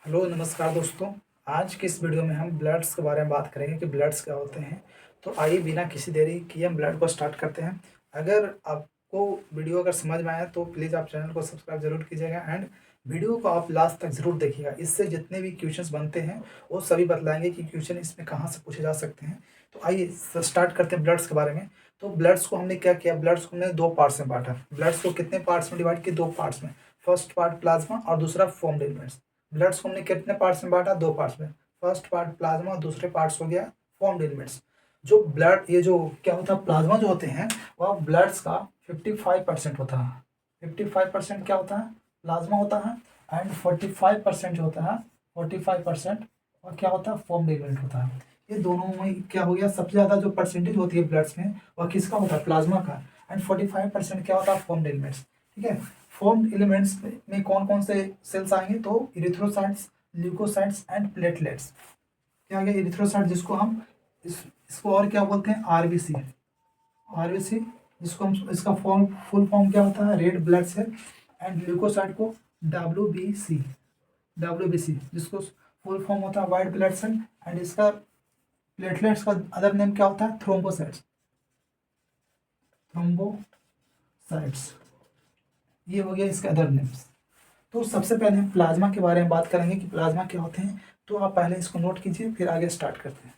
Hello नमस्कार दोस्तों। आज की इस वीडियो में हम ब्लड्स के बारे में बात करेंगे कि ब्लड्स क्या होते हैं। तो आइए बिना किसी देरी किए हम ब्लड को स्टार्ट करते हैं। अगर आपको वीडियो अगर समझ में आया तो प्लीज़ आप चैनल को सब्सक्राइब जरूर कीजिएगा एंड वीडियो को आप लास्ट तक ज़रूर देखिएगा। इससे जितने भी क्वेश्चंस बनते हैं वो सभी बतलाएंगे कि क्वेश्चन इसमें कहाँ से पूछे जा सकते हैं। तो आइए स्टार्ट करते हैं ब्लड्स के बारे में। तो ब्लड्स को हमने क्या किया, ब्लड्स को हमने दो पार्ट्स में बांटा। ब्लड्स को कितने पार्ट्स में डिवाइड किया? दो पार्ट्स में। फर्स्ट पार्ट प्लाज्मा और दूसरा फॉर्म्ड एलिमेंट्स। ब्लड्स को हमने कितने पार्ट्स में बांटा? दो पार्ट्स में। फर्स्ट पार्ट प्लाज्मा और दूसरे पार्ट्स हो गया फॉर्म्ड एलिमेंट्स। जो ब्लड ये जो क्या होता है, प्लाज्मा जो होते हैं वह ब्लड्स का 55% होता है। 55% क्या होता है? प्लाज्मा होता है। एंड 45% जो होता है, 45% और क्या होता है? फॉर्म्ड एलिमेंट होता है। ये दोनों में क्या हो गया, सबसे ज़्यादा जो परसेंटेज होती है ब्लड्स में वह किसका होता है? प्लाज्मा का। एंड 45% क्या होता है? Formed elements. ठीक है। फॉर्म्ड एलिमेंट्स में कौन कौन से सेल्स आएंगे? तो इरिथ्रोसाइट्स, ल्यूकोसाइट्स एंड प्लेटलेट्स। क्या आ गया? इरिथ्रोसाइट जिसको हम इसको और क्या बोलते हैं? आरबीसी। आरबीसी जिसको हम इसका फुल फॉर्म क्या होता है? Red blood cell. And leucocyte को डब्ल्यूबीसी, डब्ल्यूबीसी जिसको फुल फॉर्म होता है वाइट ब्लड सेल। एंड इसका प्लेटलेट्स का अदर नेम क्या होता है? Thrombocytes, thrombocytes. ये हो गया इसके अदर नेम्स। तो सबसे पहले हम प्लाज्मा के बारे में बात करेंगे कि प्लाज्मा क्या होते हैं। तो आप पहले इसको नोट कीजिए फिर आगे स्टार्ट करते हैं।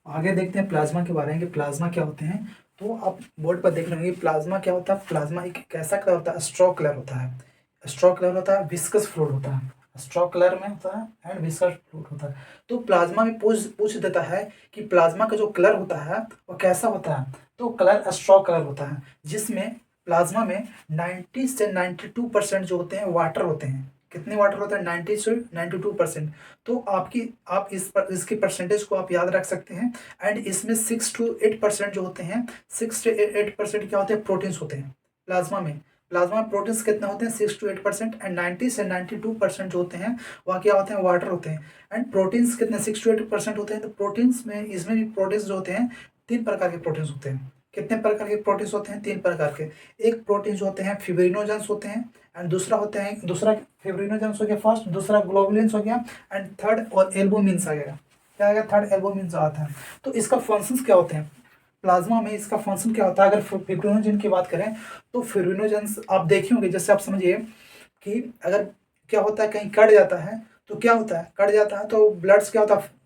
आगे देखते हैं प्लाज्मा के बारे में कि प्लाज्मा क्या होते हैं। तो आप बोर्ड पर देख रहे होंगे प्लाज्मा क्या होता है। प्लाज्मा एक कैसा कलर होता है? स्ट्रॉ कलर होता है। स्ट्रॉ कलर होता है, विस्कस फ्लूइड होता है। स्ट्रॉ कलर में होता है एंड विस्कस फ्लूइड होता है। तो प्लाज्मा में पूछ पूछ देता है कि प्लाज्मा का जो कलर होता है वो कैसा होता है। तो कलर स्ट्रॉ कलर होता है, जिसमें प्लाज्मा में 90 से 92% जो होते हैं वाटर होते हैं। कितने वाटर होते हैं? 90 से 92%। तो आप इसकी परसेंटेज को आप याद रख सकते हैं। एंड इसमें 6 to 8% जो होते हैं, 6 से 8% क्या होते हैं? प्रोटीन्स होते हैं प्लाज्मा में। प्लाज्मा में प्रोटीन्स कितने होते हैं? 6 to 8%। एंड 90 से 92% जो होते हैं वह क्या होते हैं? वाटर होते हैं। एंड प्रोटीन्स कितने? 6 to 8% होते हैं। तो प्रोटीन्स में इसमें भी प्रोटीन्स जो होते हैं तीन प्रकार के प्रोटीन्स होते हैं। कितने प्रकार के प्रोटीन्स होते हैं? तीन प्रकार के। एक प्रोटीन जो होते हैं फिब्रिनोजेंस होते हैं। एंड दूसरा होते हैं, दूसरा फिब्रिनोजेंस हो गया फर्स्ट, दूसरा ग्लोबुलिन्स हो गया। एंड थर्ड और एल्बुमिन्स आ गया। क्या आएगा? थर्ड एल्बुमिन आता है। तो इसका फंक्शंस क्या होते हैं? प्लाज्मा में इसका फंक्शन क्या होता है? अगर फिब्रिनोजन की बात करें तो फिब्रिनोजेंस आप देखे होंगे, जैसे आप समझिए कि अगर क्या होता है कहीं कट जाता है तो क्या होता है? कट जाता है तो ब्लड्स क्या होता है?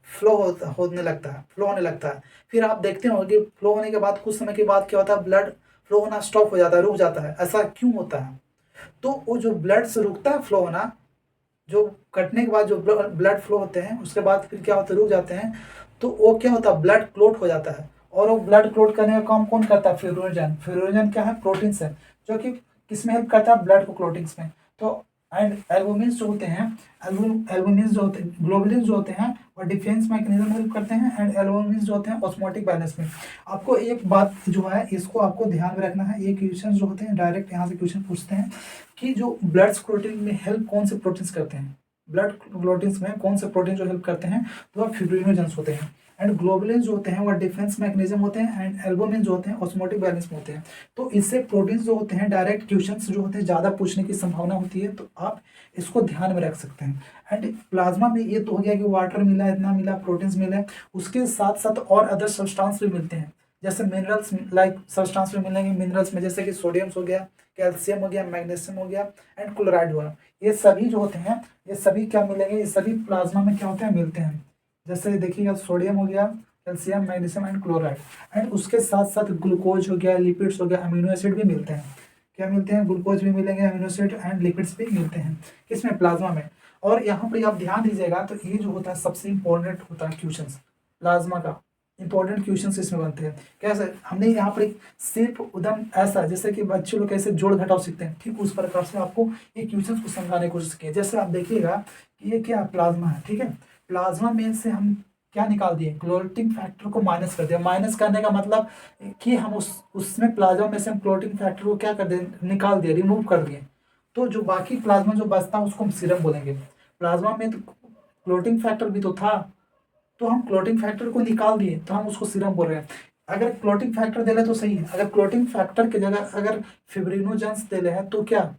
होने लगता है, फ्लो होने लगता है। फिर आप देखते हो कि फ्लो होने के बाद कुछ समय के बाद क्या होता है? ब्लड फ्लो होना स्टॉप हो जाता है, रुक जाता है। ऐसा क्यों होता है? तो वो जो ब्लड से रुकता है फ्लो होना, जो कटने के बाद जो ब्लड फ्लो होते हैं उसके बाद फिर क्या होता है? रुक जाते हैं। तो वो क्या होता है? ब्लड क्लोट हो जाता है। और वो ब्लड क्लोट करने का काम कौन करता है? फिब्रिनोजन। फिब्रिनोजन क्या है? प्रोटीन्स है जो कि किसमें हेल्प करता है? ब्लड को क्लोटिंग्स में। तो एंड एल्बुमिन्स जो होते हैं, एल्बुमिन्स जो होते हैं, ग्लोबुलिन्स जो होते हैं और डिफेंस मैकेनिज्म हेल्प करते हैं। एंड एल्बुमिन्स जो होते हैं ऑस्मोटिक बैलेंस में। आपको एक बात जो है इसको आपको ध्यान में रखना है। ये क्वेश्चन जो होते हैं डायरेक्ट यहाँ से क्वेश्चन पूछते हैं कि जो ब्लड क्लोटिंग में हेल्प कौन से प्रोटीन्स करते हैं। ब्लड क्लोटिंग्स में कौन से प्रोटीन जो हेल्प करते हैं? तो वह फिब्रिनोजेंस होते हैं। एंड ग्लोबुलिन्स जो होते हैं वह डिफेंस मैकेनिज्म होते हैं। एंड एल्बुमिन जो होते हैं ऑस्मोटिक बैलेंस में होते हैं। तो इससे प्रोटीन्स जो होते हैं डायरेक्ट क्वेश्चंस जो होते हैं ज़्यादा पूछने की संभावना होती है, तो आप इसको ध्यान में रख सकते हैं। एंड प्लाज्मा में ये तो हो गया कि वाटर मिला, इतना मिला, प्रोटीन्स मिले। उसके साथ साथ और अदर सब्सटेंस भी मिलते हैं, जैसे मिनरल्स लाइक सब्सटेंस भी मिलेंगे मिनरल्स में, जैसे कि सोडियम हो गया, कैल्शियम हो गया, मैग्नीशियम हो गया एंड क्लोराइड हुआ। ये सभी जो होते हैं ये सभी क्या मिलेंगे? ये सभी प्लाज्मा में क्या होते हैं? मिलते हैं। जैसे देखिएगा सोडियम हो गया, calcium, magnesium and chloride. And उसके साथ साथ ग्लूकोज हो गया, लिपिड्स हो गया, अमीनो एसिड भी मिलते हैं। क्या मिलते हैं? ग्लूकोज भी मिलेंगे, अमीनो एसिड एंड लिपिड्स भी मिलते हैं। किसमें? प्लाज्मा में। और यहाँ पर आप ध्यान दीजिएगा तो ये जो होता है सबसे इंपॉर्टेंट होता है क्वेश्चन प्लाज्मा का। इंपॉर्टेंट क्वेश्चन इसमें बनते हैं। कैसे? हमने यहाँ पर सिर्फ उदम ऐसा जैसे कि बच्चे लोग कैसे जोड़ घटाव सीखते हैं, ठीक उस प्रकार से आपको ये क्वेश्चन को समझाने की कोशिश की है। जैसे आप देखिएगा कि ये क्या प्लाज्मा है, ठीक है। प्लाज्मा में से हम क्या निकाल दिए? क्लोटिंग फैक्टर को माइनस कर दिया। माइनस करने का मतलब कि हम उसमें प्लाज्मा में से हम क्लोटिंग फैक्टर को क्या कर दिए? निकाल दिए, रिमूव कर दिए। तो जो बाकी प्लाज्मा जो बचता है उसको हम सीरम बोलेंगे। प्लाज्मा में तो क्लोटिंग फैक्टर भी तो था, तो हम क्लोटिंग फैक्टर को निकाल दिए तो हम उसको सीरम बोल रहे हैं। अगर क्लोटिंग फैक्टर दे रहे तो सही है, अगर क्लोटिंग फैक्टर की जगह अगर फिब्रिनोजेंस दे रहे हैं तो क्या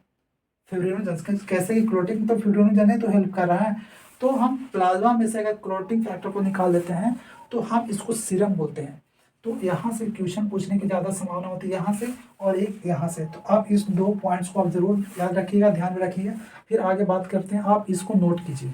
फिब्रिनोजेन कैसे कि क्लोटिंग तो फिब्रिनोजेन ही तो हेल्प कर रहा है। तो हम प्लाज्मा में से अगर क्लोटिंग फैक्टर को निकाल देते हैं तो हम इसको सीरम बोलते हैं। तो यहाँ से क्वेश्चन पूछने की ज़्यादा संभावना होती है, यहाँ से और एक यहाँ से। तो आप इस 2 पॉइंट्स को आप जरूर याद रखिएगा, ध्यान में रखिएगा। फिर आगे बात करते हैं, आप इसको नोट कीजिए।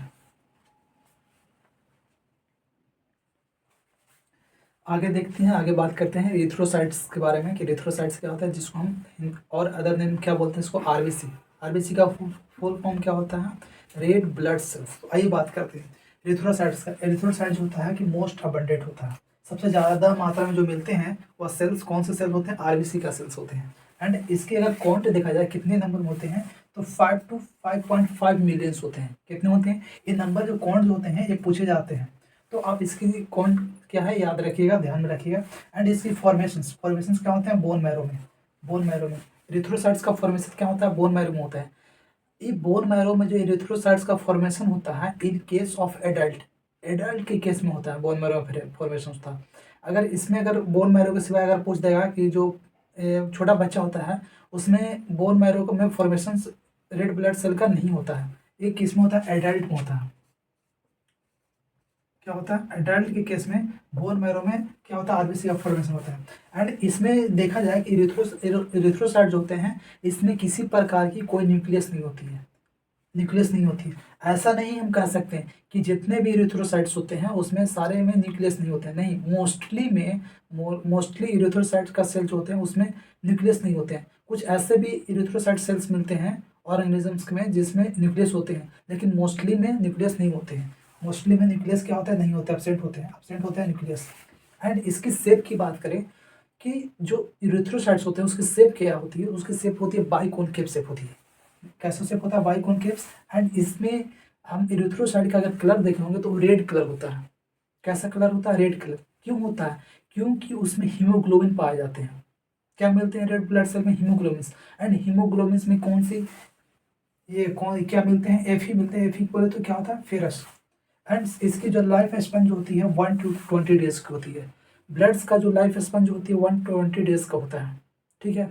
आगे देखते हैं, आगे बात करते हैं एरिथ्रोसाइट्स के बारे में कि एरिथ्रोसाइट्स क्या होता है, जिसको हम और अदर नेम क्या बोलते हैं इसको, आरबीसी। आरबीसी का फुल फॉर्म क्या होता है, रेड ब्लड सेल्स। तो आइए बात करते हैं एरिथ्रोसाइट्स का। एरिथ्रोसाइट्स होता है कि मोस्ट अबंडेंट होता है, सबसे ज़्यादा मात्रा में जो मिलते हैं वह सेल्स कौन से सेल होते हैं, आरबीसी का सेल्स होते हैं। एंड इसके अगर काउंट देखा जाए कितने नंबर में होते हैं तो 5 to 5.5 मिलियंस होते हैं। कितने होते हैं ये नंबर, जो काउंट होते हैं ये पूछे जाते हैं। तो आप इसकी काउंट क्या है याद रखिएगा, ध्यान में रखिएगा। एंड इसकी फॉर्मेशंस क्या होते हैं, बोन मैरो में। बोन मैरो में एरिथ्रोसाइट्स का फॉर्मेशन क्या होता है, बोन मैरो में होता है। ये बोन मैरो में जो एरिथ्रोसाइट्स का फॉर्मेशन होता है in case of adult, adult के केस में होता है बोन मैरो में फॉर्मेशन होता है। अगर इसमें अगर बोन मैरो के सिवाय अगर पूछ देगा कि जो छोटा बच्चा होता है उसमें बोन मैरो में फॉर्मेशन रेड ब्लड सेल का नहीं होता है। ये किस में होता है, एडल्ट में होता है। क्या होता है, एडल्ट के केस में बोन मैरो में क्या होता है, आरबीसी का फॉर्मेशन होता है। एंड इसमें देखा जाए कि इरिथ्रोसाइट्स होते हैं, इसमें किसी प्रकार की कोई न्यूक्लियस नहीं होती है, न्यूक्लियस नहीं होती है। ऐसा नहीं हम कह सकते हैं कि जितने भी इरिथ्रोसाइट्स होते हैं उसमें सारे में न्यूक्लियस नहीं होते हैं, नहीं, मोस्टली इरिथ्रोसाइट्स का सेल जो होते हैं उसमें न्यूक्लियस नहीं होते हैं। कुछ ऐसे भी इरिथ्रोसाइट सेल्स मिलते हैं ऑर्गेनिजम्स में जिसमें न्यूक्लियस होते हैं, लेकिन मोस्टली में न्यूक्लियस नहीं होते हैं। मोस्टली में न्यूक्लियस क्या होता है, नहीं होते, एब्सेंट होते हैं, एब्सेंट होते हैं न्यूक्लियस। एंड इसकी शेप की बात करें कि जो इरिथ्रोसाइट्स होते हैं उसकी शेप क्या होती है, उसकी शेप होती है बाइकॉनकेव शेप होती है। कैसा शेप होता है, बाइकॉनकेव। एंड इसमें हम इरिथ्रोसाइट का अगर कलर देखे होंगे तो रेड कलर होता है। कैसा कलर होता है, रेड कलर। क्यों होता है, क्योंकि उसमें हीमोग्लोबिन पाए जाते हैं। क्या मिलते हैं रेड ब्लड सेल में, हीमोग्लोबिन। एंड हीमोग्लोबिन में कौन सी, ये कौन क्या मिलते हैं, एफ मिलते हैं। एफ बोले तो क्या होता है, फेरस। एंड इसकी जो लाइफ स्पैन जो होती है 1 to 20 डेज की होती है। ब्लड्स का जो लाइफ स्पैन जो होती है 120 डेज का होता है, ठीक है।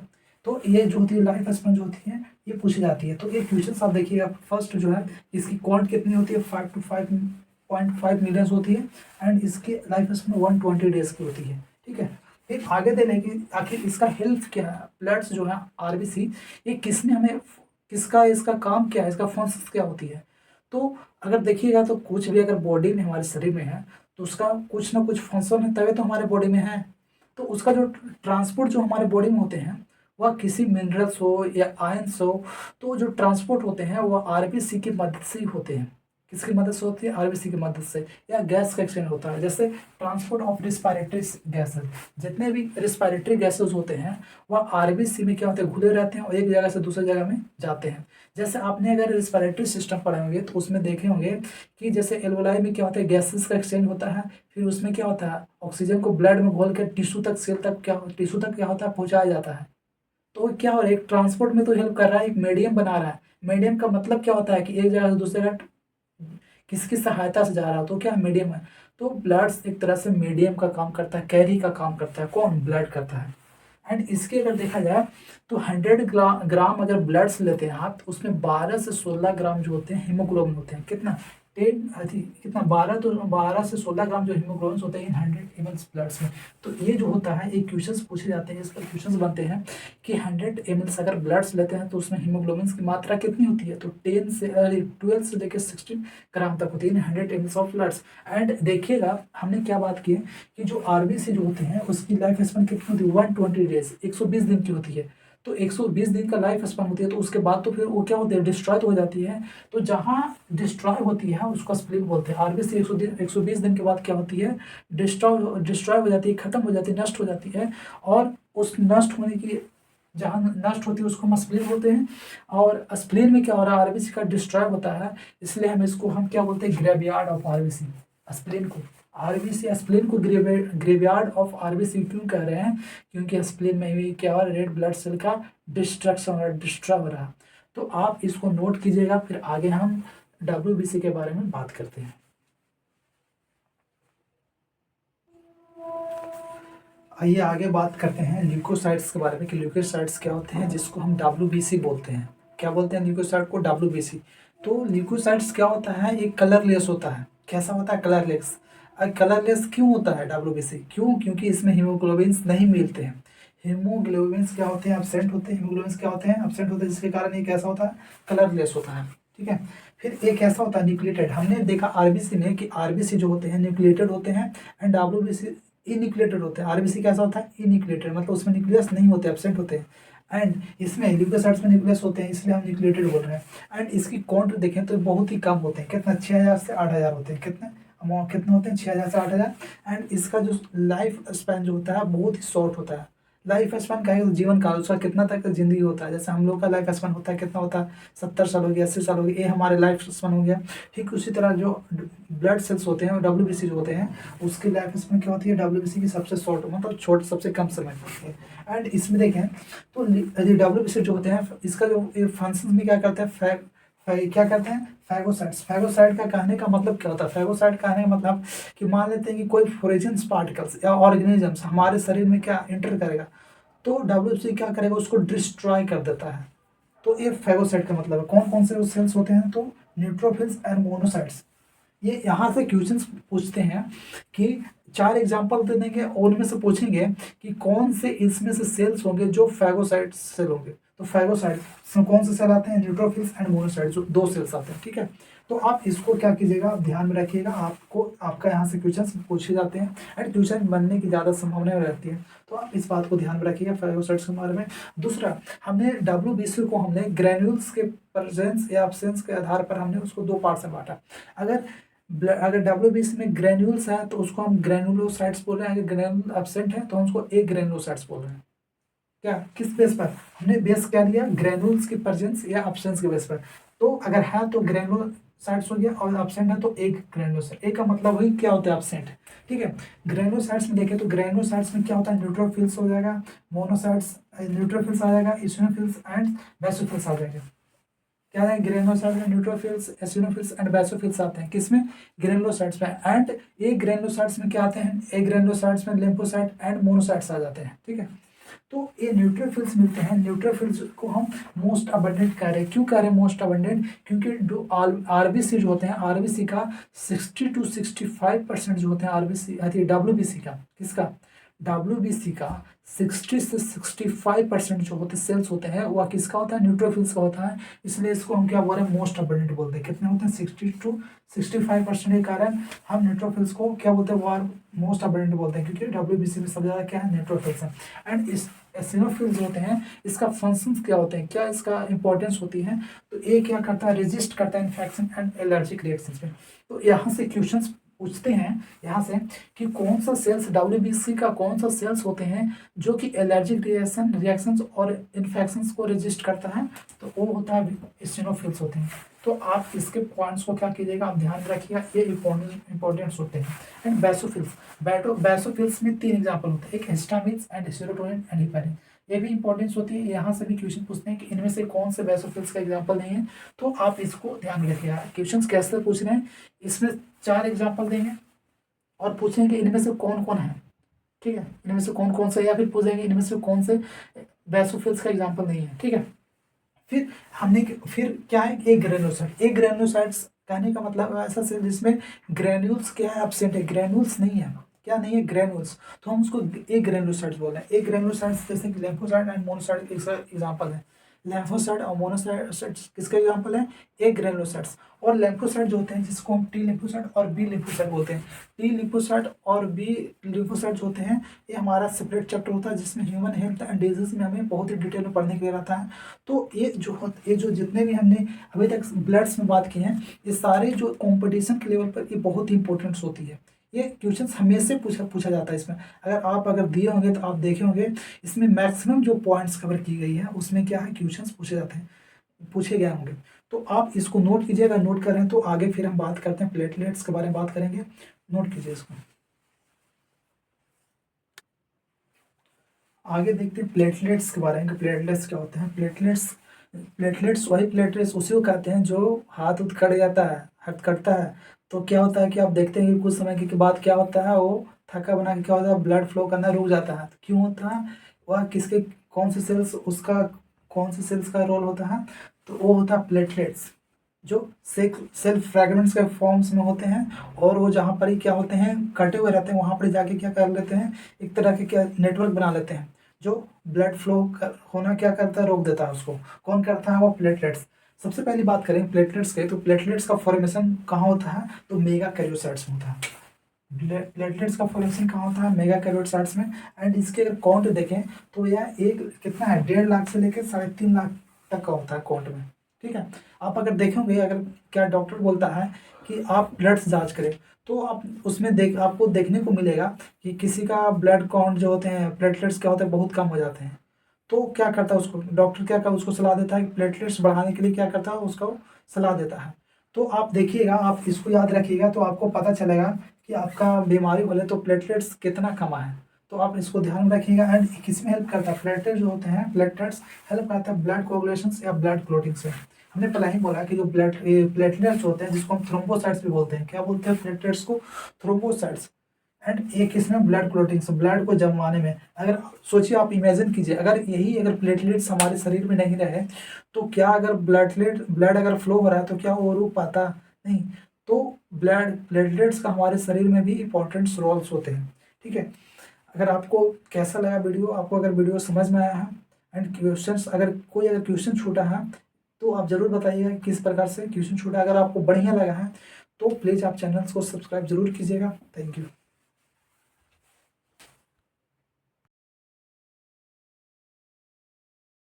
तो ये जो होती है लाइफ स्पैन जो होती है ये पूछी जाती है। तो ये क्वेश्चन आप देखिएगा, फर्स्ट जो है इसकी काउंट कितनी होती है, 5 to 5.5 मिलियंस होती है। एंड इसकी लाइफ स्पैन 120 डेज की होती है, ठीक है। फिर आगे देने की आखिर इसका हेल्थ क्या है, ब्लड्स जो है आरबीसी, ये किसने हमें, किसका इसका काम क्या है, इसका फंक्शन क्या होती है। तो अगर देखिएगा तो कुछ भी अगर बॉडी में हमारे शरीर में है तो उसका कुछ ना कुछ फंक्शन है, तभी तो हमारे बॉडी में है। तो उसका जो ट्रांसपोर्ट जो हमारे बॉडी में होते हैं वह किसी मिनरल्स हो या आयंस हो, तो जो ट्रांसपोर्ट होते हैं वह आरबीसी की मदद से ही होते हैं। किसकी मदद से होती है, आरबीसी की मदद से, या गैस का एक्सचेंज होता है। जैसे ट्रांसपोर्ट ऑफ रिस्पायरेटरी गैसेज, जितने भी रिस्पायरेटरी गैसेज होते हैं वह आरबीसी में क्या होते हैं, घुले रहते हैं और एक जगह से दूसरी जगह में जाते हैं। जैसे आपने अगर रिस्पायरेटरी सिस्टम पढ़े होंगे तो उसमें देखे होंगे कि जैसे एल्वोलाई में क्या होता है, गैसेस का एक्सचेंज होता है। फिर उसमें क्या होता है, ऑक्सीजन को ब्लड में घोल कर टिश्यू तक, सेल तक, क्या टिश्यू तक क्या होता है, पहुंचाया जाता है। तो क्या हो रहा है, एक ट्रांसपोर्ट में तो हेल्प कर रहा है, एक मीडियम बना रहा है। मीडियम का मतलब क्या होता है कि एक जगह से दूसरे जगह किसकी सहायता से जा रहा हो, तो क्या मीडियम है। तो ब्लड एक तरह से मीडियम का काम करता है, कैरी का काम करता है, कौन, ब्लड करता है। एंड इसके अगर देखा जाए तो 100 ग्राम अगर ब्लड से लेते हैं आप तो उसमें 12 से 16 ग्राम जो होते हैं हीमोग्लोबिन होते हैं। कितना, 10 अथी कितना, 12 से 16 ग्राम जो हीमोग्लोबिन होते हैं इन 100 ml ब्लड में। तो ये जो होता है ये क्वेश्चंस पूछे जाते हैं, इस पर क्वेश्चंस बनते हैं कि 100 ml अगर ब्लड से लेते हैं तो उसमें हीमोग्लोबिन की मात्रा कितनी होती है, तो 12 से लेकर 16 ग्राम तक होती है 100 ml ऑफ ब्लड्स। एंड देखिएगा हमने क्या बात की है कि जो आरबीसी जो होते हैं उसकी लाइफ स्पैन कितनी होती है, 120 डेज, 120 दिन की होती है। तो 120 दिन का लाइफ स्पैन होती है, तो उसके बाद तो फिर वो क्या होती है, डिस्ट्रॉय हो जाती है। तो जहाँ डिस्ट्रॉय होती है उसका स्प्लिट बोलते हैं। आरबीसी 120 दिन के बाद क्या होती है, डिस्ट्रॉय हो जाती है, खत्म हो जाती है, नष्ट हो जाती है। और उस नष्ट होने की, जहाँ नष्ट होती है उसको हम स्प्लीन बोलते हैं। और स्प्लीन में क्या हो रहा है, आरबीसी का डिस्ट्रॉय होता है, इसलिए हम क्या बोलते हैं, ग्रेवयार्ड ऑफ आरबीसी। स्प्लीन को, आरबीसी स्प्लीन को ग्रेवयार्ड ऑफ आरबीसी क्यों कह रहे हैं, क्योंकि स्प्लीन में भी क्या हो रहा है, रेड ब्लड सेल का डिस्ट्रक्शन और डिस्ट्रॉय हो रहा है। तो आप इसको नोट कीजिएगा, फिर आगे हम डब्ल्यूबीसी के बारे में बात करते हैं। आइए आगे बात करते हैं ल्यूकोसाइट्स के बारे में कि ल्यूकोसाइट्स क्या होते हैं, जिसको हम डब्ल्यूबीसी बोलते हैं। क्या बोलते हैं ल्यूकोसाइट को? WBC। तो ल्यूकोसाइट्स क्या होता है, एक कलरलेस होता है। कैसा होता है? कलरलेस। कलरलेस क्यों होता है WBC? क्यों? क्योंकि इसमें हीमोग्लोबिन्स नहीं मिलते हैं। हीमोग्लोबिन्स क्या होते हैं? एब्सेंट होते हैं। हीमोग्लोबिन्स क्या होते हैं? एब्सेंट होते हैं, जिसके कारण ये कैसा होता है? कलरलेस होता है। ठीक है। फिर एक ऐसा होता है न्यूक्लिएटेड। हमने देखा आरबीसी में कि आरबीसी जो होते हैं न्यूक्लिएटेड होते हैं एंड WBC इन्यूक्लिएटेड होते हैं। आरबीसी कैसा होता है? इन्यूक्लिएटेड, मतलब उसमें न्यूक्लियस नहीं होते, एब्सेंट होते हैं। एंड इसमें ल्यूकोसाइट्स में न्यूक्लियस होते हैं, इसलिए हम न्यूक्लिएटेड बोल रहे हैं। एंड इसकी काउंट देखें तो बहुत ही कम होते हैं। कितना? 6000 से 8000 होते हैं। कितने कितने होते हैं? 6000 से 8000। एंड इसका जो लाइफ स्पैन जो होता है बहुत ही शॉर्ट होता है। लाइफ स्पैन का है जीवन काल, उसका कितना तक जिंदगी होता है? जैसे हम लोग का लाइफ स्पैन होता है, कितना होता है? 70 साल हो गया, 80 साल हो गया, ये हमारे लाइफ स्पैन हो गया। ठीक उसी तरह जो ब्लड सेल्स होते हैं, WBC जो होते हैं, उसकी लाइफ स्पैन क्या होती है? WBC की सबसे शॉर्ट, मतलब छोट, सबसे कम समय होती है। एंड इसमें देखें तो WBC जो होते हैं, इसका जो फंक्शन में क्या करते हैं? क्या करते हैं? फैगोसाइट्स। फैगोसाइट का कहने का मतलब क्या होता है? फैगोसाइट कहने का मतलब कि मान लेते हैं कि कोई फ्लोरेजेंस पार्टिकल्स या ऑर्गेनिजम्स हमारे शरीर में क्या इंटर करेगा, तो WBC क्या करेगा? उसको डिस्ट्रॉय कर देता है। तो ये फैगोसाइट का मतलब है। कौन कौन से सेल्स होते हैं? तो न्यूट्रोफिल्स एंड मोनोसाइट्स। ये यहाँ से क्वेश्चंस पूछते हैं कि 4 एग्जांपल दे देंगे और उनमें से पूछेंगे कि कौन से इसमें से सेल्स होंगे जो फैगोसाइट सेल होंगे। तो फैगोसाइट में कौन से सेल आते हैं? न्यूट्रोफिल्स एंड मोनोसाइट्स, जो 2 सेल्स आते हैं। ठीक है। तो आप इसको क्या कीजिएगा? आप ध्यान में रखिएगा, आपको आपका यहाँ से क्वेश्चंस पूछे जाते हैं एंड क्वेश्चन बनने की ज़्यादा संभावना रहती है। तो आप इस बात को ध्यान में रखिएगा फैगोसाइट्स के बारे में। दूसरा, हमने WBC को हमने ग्रेन्यूल्स के प्रेजेंस या एब्सेंस के आधार पर हमने उसको 2 पार्ट में बांटा। अगर WBC में ग्रेन्यूल्स है तो उसको हम ग्रेनुलोसाइट्स बोल रहे हैं। अगर ग्रेनुल एब्सेंट है तो हम उसको ए ग्रेनुलोसाइट्स बोल रहे हैं। क्या? किस बेस पर हमने बेस क्या लिया? ग्रेनुल्स की प्रेजेंस या एब्सेंस के बेस पर। तो अगर है तो ग्रेनुलोसाइट्स हो गया और एब्सेंट है तो एक ग्रेनुलोसाइट। ए का मतलब वही क्या होता है? एब्सेंट। ठीक है। ग्रेनुलोसाइट्स में देखें तो ग्रेनुलोसाइट्स में क्या होता है? न्यूट्रोफिल्स हो जाएगा, मोनोसाइट्स, न्यूट्रोफिल्स आ जाएगा, इसिनोफिल्स एंड बेसोफिल्स आ जाएगा। क्या है? ग्रेनुलोसाइट्स में न्यूट्रोफिल्स, एसिनोफिल्स एंड बेसोफिल्स आते हैं। किसमें? ग्रेनुलोसाइट्स में। एंड ए ग्रेनुलोसाइट्स में क्या आते हैं? ए ग्रेनुलोसाइट्स में लिम्फोसाइट एंड मोनोसाइट्स आ जाते हैं। ठीक है। तो ये न्यूट्रोफिल्स मिलते हैं। न्यूट्रोफिल्स को हम मोस्ट अबंडेंट कह रहे हैं। क्यों कह रहे हैं मोस्ट अबंडेंट? क्योंकि जो आरबीसी जो होते हैं, आरबीसी का 60 to 65% जो होते हैं, आरबीसी WBC का, किसका? WBC का 60 से 65% जो होते सेल्स होते हैं वह किसका होता है? न्यूट्रोफिल्स का होता है। इसलिए इसको हम क्या बोल रहे हैं? मोस्ट अबंडेंट बोलते हैं। कितने होते हैं? 60 to 65% के कारण हम न्यूट्रोफिल्स को क्या बोलते हैं? वो मोस्ट अबंडेंट बोलते हैं, क्योंकि WBC में सबसे ज़्यादा क्या है? न्यूट्रोफिल्स है। एंड इस एसिनोफिल्स होते हैं, इसका फंक्शंस क्या होते हैं, क्या इसका इंपॉर्टेंस होती है? तो ये क्या करता है? रेजिस्ट करता है इन्फेक्शन एंड एलर्जिक रिएक्शंस में। तो यहाँ से क्वेश्चंस पूछते हैं यहाँ से कि कौन सा सेल्स, WBC का कौन सा सेल्स होते हैं जो कि एलर्जिक रिएक्शंस और इन्फेक्शंस को रेजिस्ट करता है? तो वो होता है एसिनोफिल्स होते हैं। तो आप इसके पॉइंट्स को क्या कीजिएगा? आप ध्यान रखिएगा, ये इंपॉर्टेंट्स होते हैं। एंड बेसोफिल्स, बेसोफिल्स में 3 एग्जाम्पल होते हैं, एक histamines and serotonin and heparin. ये भी इंपॉर्टेंस होती है। यहाँ से भी क्वेश्चन पूछते हैं कि इनमें से कौन से बेसोफिल्स का एग्जाम्पल नहीं है। तो आप इसको ध्यान में रखिएगा। क्वेश्चन कैसे पूछ रहे हैं? इसमें 4 एग्जाम्पल देंगे और पूछेंगे इनमें से कौन कौन है। ठीक है, इनमें से कौन कौन सा, या फिर पूछेंगे इनमें से कौन से बेसोफिल्स का एग्जाम्पल नहीं है। ठीक है। फिर क्या है? एक ग्रेनुलोसाइट। एक ग्रेनुलोसाइट्स कहने का मतलब ऐसा सेल जिसमें ग्रेन्यूल्स क्या है? एब्सेंट है, ग्रेन्यूल्स नहीं है। क्या नहीं है? ग्रेन्यूल्स। तो हम उसको एक ग्रेनुलोसाइट्स बोल रहे हैं। एक ग्रेनुलोसाइट्स जैसे कि लिम्फोसाइट एंड मोनोसाइट एग्जाम्पल है। लिम्फोसाइट और मोनोसाइट्स किसका एग्जाम्पल है? एक ग्रेनुलोसाइट्स। और लिम्फोसाइट जो होते हैं जिसको हम टी लिम्फोसाइट और बी लिम्फोसाइट बोलते हैं। टी लिम्फोसाइट और बी लिम्फोसाइट जो होते हैं ये हमारा सेपरेट चैप्टर होता है, जिसमें ह्यूमन हेल्थ एंड डिजीज में हमें बहुत ही डिटेल में पढ़ने के लिए रहता है। तो ये जो जितने भी हमने अभी तक ब्लड्स में बात की हैं, ये सारे जो कंपटीशन के लेवल पर ये बहुत ही इंपॉर्टेंट्स होती है। ये क्वेश्चंस हमेशा पूछा जाता है इसमें। अगर दिए होंगे तो आप देखे होंगे, इसमें मैक्सिमम जो पॉइंट्स कवर की गई है उसमें क्या है? क्वेश्चंस पूछे जाते हैं, पूछे गए होंगे। तो आप इसको नोट कीजिए। अगर नोट करें तो आगे फिर हम बात करते हैं प्लेटलेट्स के बारे में बात करेंगे। नोट कीजिए इसको। आगे देखते हैं प्लेटलेट्स के बारे में। प्लेटलेट्स क्या होते हैं? प्लेटलेट्स वही प्लेटलेट्स उसी को कहते हैं जो हाथ उठ कट जाता है, हाथ कटता है तो क्या होता है कि आप देखते हैं कि कुछ समय के बाद क्या होता है, वो थक्का बना के क्या होता है? ब्लड फ्लो करना रुक जाता है। तो क्यों होता है? वह किसके, कौन से सेल्स, उसका कौन से सेल्स का रोल होता है? तो वो होता है प्लेटलेट्स, जो सेल्फ फ्रैगमेंट्स के फॉर्म्स में होते हैं, और वो जहाँ पर ही क्या होते हैं, कटे हुए रहते हैं, वहाँ पर जाके क्या कर लेते हैं, एक तरह के क्या नेटवर्क बना लेते हैं, जो ब्लड फ्लो होना क्या करता है, रोक देता है उसको। कौन करता है, वो प्लेटलेट्स। सबसे पहली बात करें प्लेटलेट्स के, तो प्लेटलेट्स का फॉर्मेशन कहाँ होता है, तो मेगा कैरियोसाइट्स में होता है। प्लेटलेट्स का फॉर्मेशन कहाँ होता है, मेगा कैरियोसाइट्स में। एंड इसके अगर काउंट देखें तो यह एक कितना है, 1.5 लाख से लेकर 3.5 लाख तक का होता है काउंट में। ठीक है, आप अगर देखेंगे, अगर क्या डॉक्टर बोलता है कि आप ब्लड जांच करें, तो आप उसमें आपको देखने को मिलेगा कि किसी का ब्लड काउंट जो होते हैं, प्लेटलेट्स क्या होते हैं, बहुत कम हो जाते हैं। तो क्या करता है उसको डॉक्टर, क्या करता है उसको सलाह देता है कि प्लेटलेट्स बढ़ाने के लिए क्या करता है, उसको सलाह देता है। तो आप देखिएगा, आप इसको याद रखिएगा, तो आपको पता चलेगा कि आपका बीमारी बोले तो प्लेटलेट्स कितना कम है। तो आप इसको ध्यान में रखिएगा। एंड किसमें हेल्प करता है, प्लेटलेट्स जो होते हैं, प्लेटलेट्स हेल्प करता है ब्लड कोगुलेशन या ब्लड क्लोटिंग से। हमने पहले ही बोला कि जो प्लेटलेट्स होते हैं, जिसको हम थ्रोम्बोसाइट्स भी बोलते हैं, क्या बोलते हैं प्लेटलेट्स को, थ्रोम्बोसाइट्स। एंड एक इसमें ब्लड क्लोटिंग से, ब्लड को जमाने में, अगर सोचिए, आप इमेजिन कीजिए, अगर प्लेटलेट्स हमारे शरीर में नहीं रहे, तो क्या अगर ब्लड अगर फ्लो हो रहा है, तो क्या वो रुक पाता, नहीं। तो प्लेटलेट्स का हमारे शरीर में भी इंपॉर्टेंट रोल्स होते हैं। ठीक है, अगर आपको कैसा लगा वीडियो, आपको अगर वीडियो समझ में आया है, एंड क्वेश्चंस, अगर क्वेश्चन छूटा है, तो आप ज़रूर बताइएगा किस प्रकार से क्वेश्चन छूटा। अगर आपको बढ़िया लगा है, तो प्लीज़ आप चैनल्स को सब्सक्राइब जरूर कीजिएगा। Thank you.